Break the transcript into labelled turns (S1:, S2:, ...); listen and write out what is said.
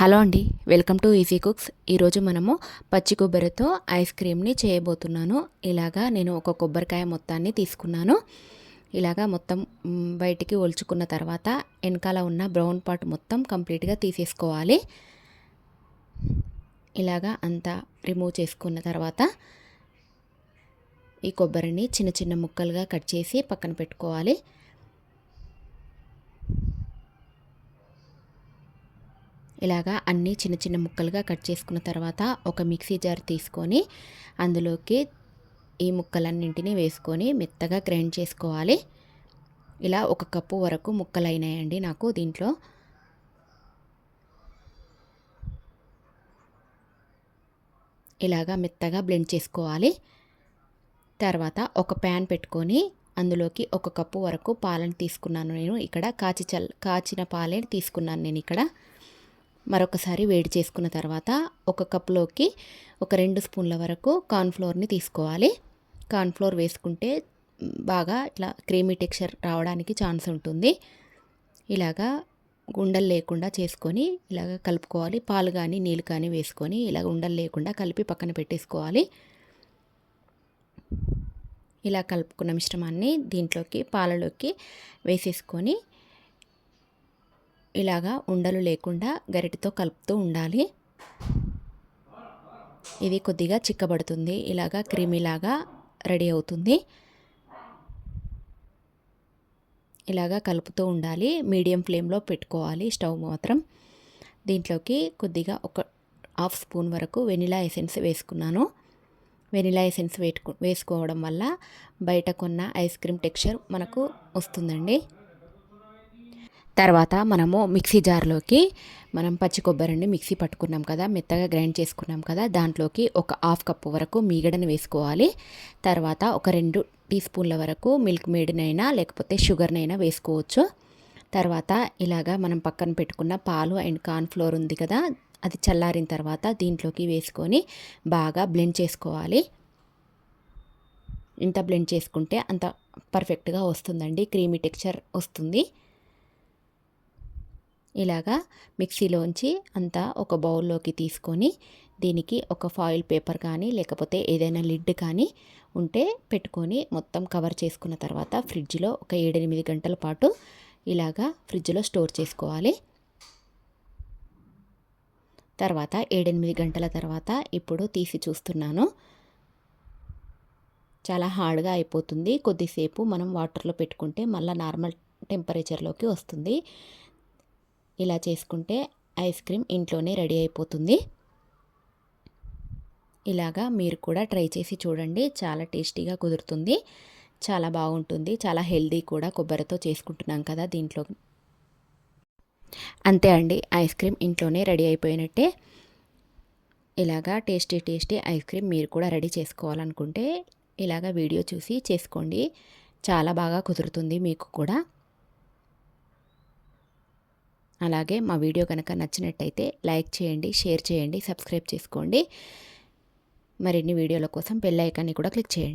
S1: Hello అండి, welcome to easy cooks. ఈరోజు మనము పచ్చి కొబ్బరితో ఐస్ క్రీమ్ని చేయబోతున్నాను. ఇలాగా నేను ఒక కొబ్బరికాయ మొత్తాన్ని తీసుకున్నాను. ఇలాగా మొత్తం బయటికి ఒలుచుకున్న తర్వాత వెనకాల ఉన్న బ్రౌన్ పార్ట్ మొత్తం కంప్లీట్గా తీసేసుకోవాలి. ఇలాగా అంతా రిమూవ్ చేసుకున్న తర్వాత ఈ కొబ్బరిని చిన్న చిన్న ముక్కలుగా కట్ చేసి పక్కన పెట్టుకోవాలి. ఇలాగా అన్నీ చిన్న చిన్న ముక్కలుగా కట్ చేసుకున్న తర్వాత ఒక మిక్సీ జార్ తీసుకొని అందులోకి ఈ ముక్కలన్నింటినీ వేసుకొని మెత్తగా గ్రైండ్ చేసుకోవాలి. ఇలా 1 కప్పు వరకు ముక్కలు అయినాయండి నాకు దీంట్లో. ఇలాగా మెత్తగా బ్లెండ్ చేసుకోవాలి. తర్వాత ఒక ప్యాన్ పెట్టుకొని అందులోకి 1 కప్పు వరకు పాలను తీసుకున్నాను. నేను ఇక్కడ కాచిన పాలే తీసుకున్నాను. నేను ఇక్కడ మరొకసారి వేడి చేసుకున్న తర్వాత 1 కప్పులోకి ఒక 2 స్పూన్ల వరకు కార్న్ఫ్లోర్ని తీసుకోవాలి. కార్న్ఫ్లోర్ వేసుకుంటే బాగా ఇట్లా క్రీమీ టెక్స్చర్ రావడానికి ఛాన్స్ ఉంటుంది. ఇలాగా ఉండలు లేకుండా చేసుకొని ఇలాగ కలుపుకోవాలి. పాలు కానీ నీళ్ళు కానీ వేసుకొని ఇలాగ ఉండలు లేకుండా కలిపి పక్కన పెట్టేసుకోవాలి. ఇలా కలుపుకున్న మిశ్రమాన్ని దీంట్లోకి పాలలోకి వేసేసుకొని ఇలాగా ఉండలు లేకుండా గరిటెతో కలుపుతూ ఉండాలి. ఇది కొద్దిగా చిక్కబడుతుంది. ఇలాగా క్రీమీలాగా రెడీ అవుతుంది. ఇలాగా కలుపుతూ ఉండాలి. మీడియం ఫ్లేమ్లో పెట్టుకోవాలి స్టవ్ మాత్రం. దీంట్లోకి కొద్దిగా ఒక 1/2 స్పూన్ వరకు వెనిలా ఎసెన్స్ వేసుకున్నాను. వెనిలా ఎసెన్స్ వేసుకోవడం వల్ల బయట కొన్న ఐస్ క్రీమ్ టెక్స్చర్ మనకు వస్తుందండి. తర్వాత మనము మిక్సీ జార్లోకి మనం పచ్చి కొబ్బరిని మిక్సీ పట్టుకున్నాం కదా, మెత్తగా గ్రైండ్ చేసుకున్నాం కదా, దాంట్లోకి ఒక 1/2 కప్పు వరకు మీగడని వేసుకోవాలి. తర్వాత ఒక 2 టీ స్పూన్ల వరకు మిల్క్ మేడ్నైనా లేకపోతే షుగర్నైనా వేసుకోవచ్చు. తర్వాత ఇలాగా మనం పక్కన పెట్టుకున్న పాలు అండ్ కార్న్ఫ్లోర్ ఉంది కదా, అది చల్లారిన తర్వాత దీంట్లోకి వేసుకొని బాగా బ్లెండ్ చేసుకోవాలి. ఇంత బ్లెండ్ చేసుకుంటే అంత పర్ఫెక్ట్గా వస్తుందండి, క్రీమీ టెక్స్చర్ వస్తుంది. ఇలాగా మిక్సీలోంచి అంతా ఒక బౌల్లోకి తీసుకొని దీనికి ఒక ఫాయిల్ పేపర్ కానీ లేకపోతే ఏదైనా లిడ్ కానీ ఉంటే పెట్టుకొని మొత్తం కవర్ చేసుకున్న తర్వాత ఫ్రిడ్జ్లో ఒక 7-8 గంటల పాటు ఇలాగా ఫ్రిడ్జ్లో స్టోర్ చేసుకోవాలి. తర్వాత 7-8 గంటల తర్వాత ఇప్పుడు తీసి చూస్తున్నాను. చాలా హార్డ్గా అయిపోతుంది. కొద్దిసేపు మనం వాటర్లో పెట్టుకుంటే మళ్ళీ నార్మల్ టెంపరేచర్లోకి వస్తుంది. ఇలా చేసుకుంటే ఐస్ క్రీమ్ ఇంట్లోనే రెడీ అయిపోతుంది. ఇలాగా మీరు కూడా ట్రై చేసి చూడండి. చాలా టేస్టీగా కుదురుతుంది, చాలా బాగుంటుంది, చాలా హెల్దీ కూడా. కొబ్బరితో చేసుకుంటున్నాం కదా దీంట్లో. అంతే అండి, ఐస్ క్రీమ్ ఇంట్లోనే రెడీ అయిపోయినట్టే. ఇలాగా టేస్టీ ఐస్ క్రీమ్ మీరు కూడా రెడీ చేసుకోవాలనుకుంటే ఇలాగా వీడియో చూసి చేసుకోండి. చాలా బాగా కుదురుతుంది మీకు కూడా. అలాగే మా వీడియో కనుక నచ్చినట్టయితే లైక్ చేయండి, షేర్ చేయండి, సబ్స్క్రైబ్ చేసుకోండి. మరిన్ని వీడియోల కోసం బెల్ ఐకాన్ని కూడా క్లిక్ చేయండి.